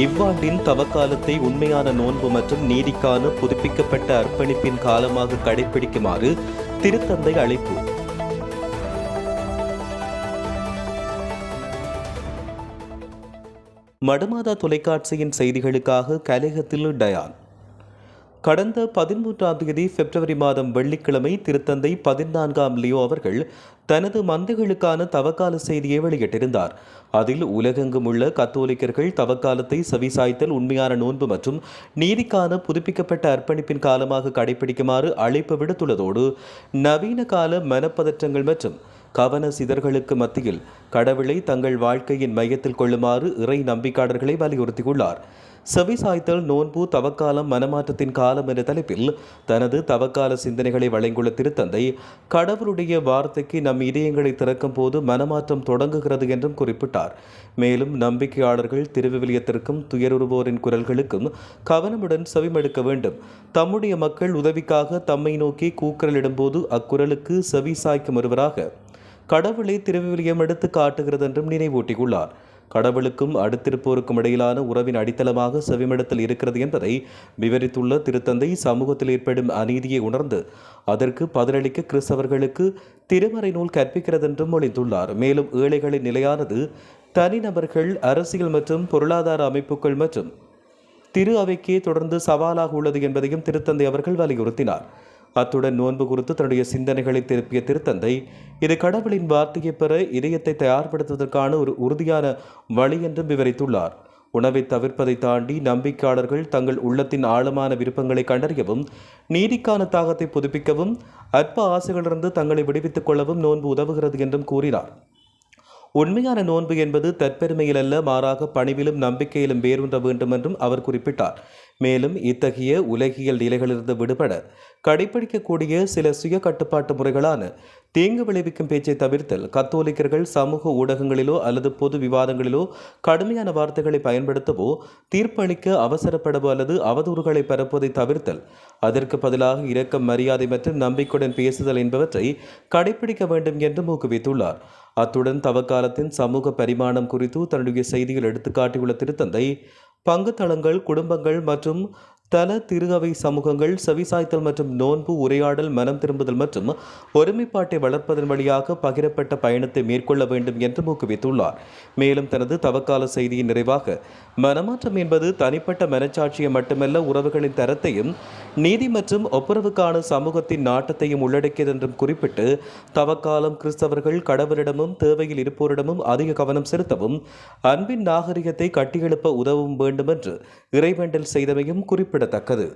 இவ்வாண்டின் தவக்காலத்தை உண்மையான நோன்பு மற்றும் நீதிக்கான புதுப்பிக்கப்பட்ட அர்ப்பணிப்பின் காலமாக கடைபிடிக்குமாறு திருத்தந்தை அழைப்பு. மடமாதா தொலைக்காட்சியின் செய்திகளுக்காக கலேகத்தில் டயான். கடந்த 13ஆம் தேதி பிப்ரவரி மாதம் வெள்ளிக்கிழமை திருத்தந்தை 14ஆம் லியோ அவர்கள் தனது மந்தைகளுக்கான தவக்கால செய்தியை வெளியிட்டிருந்தார். அதில் உலகெங்கும் உள்ள கத்தோலிக்கர்கள் தவக்காலத்தை செவிசாய்த்தல், உண்மையான நோன்பு மற்றும் நீதிக்கான புதுப்பிக்கப்பட்ட அர்ப்பணிப்பின் காலமாக கடைபிடிக்குமாறு அழைப்பு விடுத்துள்ளதோடு நவீன கால மனப்பதற்றங்கள் மற்றும் கவன சிதறல்களுக்கு மத்தியில் கடவுளை தங்கள் வாழ்க்கையின் மையத்தில் கொள்ளுமாறு இறை நம்பிக்கையாளர்களை வலியுறுத்தியுள்ளார். செவிசாய்த்தல், நோன்பு, தவக்காலம், மனமாற்றத்தின் காலம் என்ற தலைப்பில் தனது தவக்கால சிந்தனைகளை வழங்கியுள்ள திருத்தந்தை, கடவுளுடைய வார்த்தைக்கு நம் இதயங்களை திறக்கும் போது மனமாற்றம் தொடங்குகிறது என்றும் குறிப்பிட்டார். மேலும் நம்பிக்கையாளர்கள் திருவிவிலியத்திற்கும் துயருறுவோரின் குரல்களுக்கும் கவனமுடன் செவிமடுக்க வேண்டும். தம்முடைய மக்கள் உதவிக்காக தம்மை நோக்கி கூக்குரலிடும்போது அக்குரலுக்கு செவி சாய்க்கும் ஒருவராக கடவுளை திருவிவிலியம் எடுத்து காட்டுகிறது என்றும் நினைவூட்டியுள்ளார். கடவுளுக்கும் அடுத்திருப்போருக்கும் இடையிலான உறவின் அடித்தளமாக செவிமடுத்தல் இருக்கிறது என்பதை விவரித்துள்ள திருத்தந்தை, சமூகத்தில் ஏற்படும் அநீதியை உணர்ந்து அதற்கு பதிலளிக்க கிறிஸ்தவர்களுக்கு திருமறை நூல் கற்பிக்கிறது என்றும் மொழிந்துள்ளார். மேலும் ஏழைகளின் நிலையானது தனிநபர்கள், அரசியல் மற்றும் பொருளாதார அமைப்புகள் மற்றும் திரு அவைக்கே தொடர்ந்து சவாலாக உள்ளது என்பதையும் திருத்தந்தை அவர்கள் வலியுறுத்தினார். அத்துடன் நோன்பு குறித்து தன்னுடைய சிந்தனைகளை திருப்பிய திருத்தந்தை, இது கடவுளின் வார்த்தையை பெற இதயத்தை தயார்படுத்துவதற்கான ஒரு உறுதியான வழி என்றும் விவரித்துள்ளார். உணவை தவிர்ப்பதை தாண்டி நம்பிக்கையாளர்கள் தங்கள் உள்ளத்தின் ஆழமான விருப்பங்களை கண்டறியவும், நீதிக்கான தாகத்தை புதுப்பிக்கவும், அற்ப ஆசைகளிலிருந்து தங்களை விடுவித்துக் கொள்ளவும் நோன்பு உதவுகிறது என்றும் கூறினார். உண்மையான நோன்பு என்பது தற்பெருமையில் அல்ல, மாறாக பணிவிலும் நம்பிக்கையிலும் வேரூன்ற வேண்டும் என்றும் அவர் குறிப்பிட்டார். மேலும் இத்தகைய உலகியல் நிலைகளிலிருந்து விடுபட கடைபிடிக்கக்கூடிய சில சுய கட்டுப்பாட்டு முறைகளான தீங்கு விளைவிக்கும் பேச்சை தவிர்த்தல், கத்தோலிக்கர்கள் சமூக ஊடகங்களிலோ அல்லது பொது விவாதங்களிலோ கடுமையான வார்த்தைகளை பயன்படுத்தவோ, தீர்ப்பளிக்க அவசரப்படவோ அல்லது அவதூறுகளை பரப்புவதை தவிர்த்தல், அதற்கு பதிலாக இரக்கம், மரியாதை மற்றும் நம்பிக்கையுடன் பேசுதல் என்பவற்றை கடைபிடிக்க வேண்டும் என்று ஊக்குவித்துள்ளார். அத்துடன் தவக்காலத்தின் சமூக பரிமாணம் குறித்து தன்னுடைய செய்தியில் எடுத்துக்காட்டியுள்ள திருத்தந்தை, பங்கு தளங்கள், குடும்பங்கள் மற்றும் தல திரு அவை சமூகங்கள் செவிசாய்த்தல் மற்றும் நோன்பு, உரையாடல், மனம் திரும்புதல் மற்றும் ஒருமைப்பாட்டை வளர்ப்பதன் வழியாக பகிரப்பட்ட பயணத்தை மேற்கொள்ள வேண்டும் என்று ஊக்குவித்துள்ளார். மேலும் தனது தவக்கால செய்தியின் நிறைவாக, மனமாற்றம் என்பது தனிப்பட்ட மனச்சாட்சியை மட்டுமல்ல, உறவுகளின் தரத்தையும் நீதி மற்றும் ஒப்புரவுக்கான சமூகத்தின் நாட்டத்தையும் உள்ளடக்கியது என்றும் குறிப்பிட்டு, தவக்காலம் கிறிஸ்தவர்கள் கடவுளிடமும் தேவையில் இருப்போரிடமும் அதிக கவனம் செலுத்தவும், அன்பின் நாகரிகத்தை கட்டியெழுப்ப உதவும் வேண்டும் என்று இறைவேண்டல் செய்தமையும் குறிப்பிடத்தக்கது.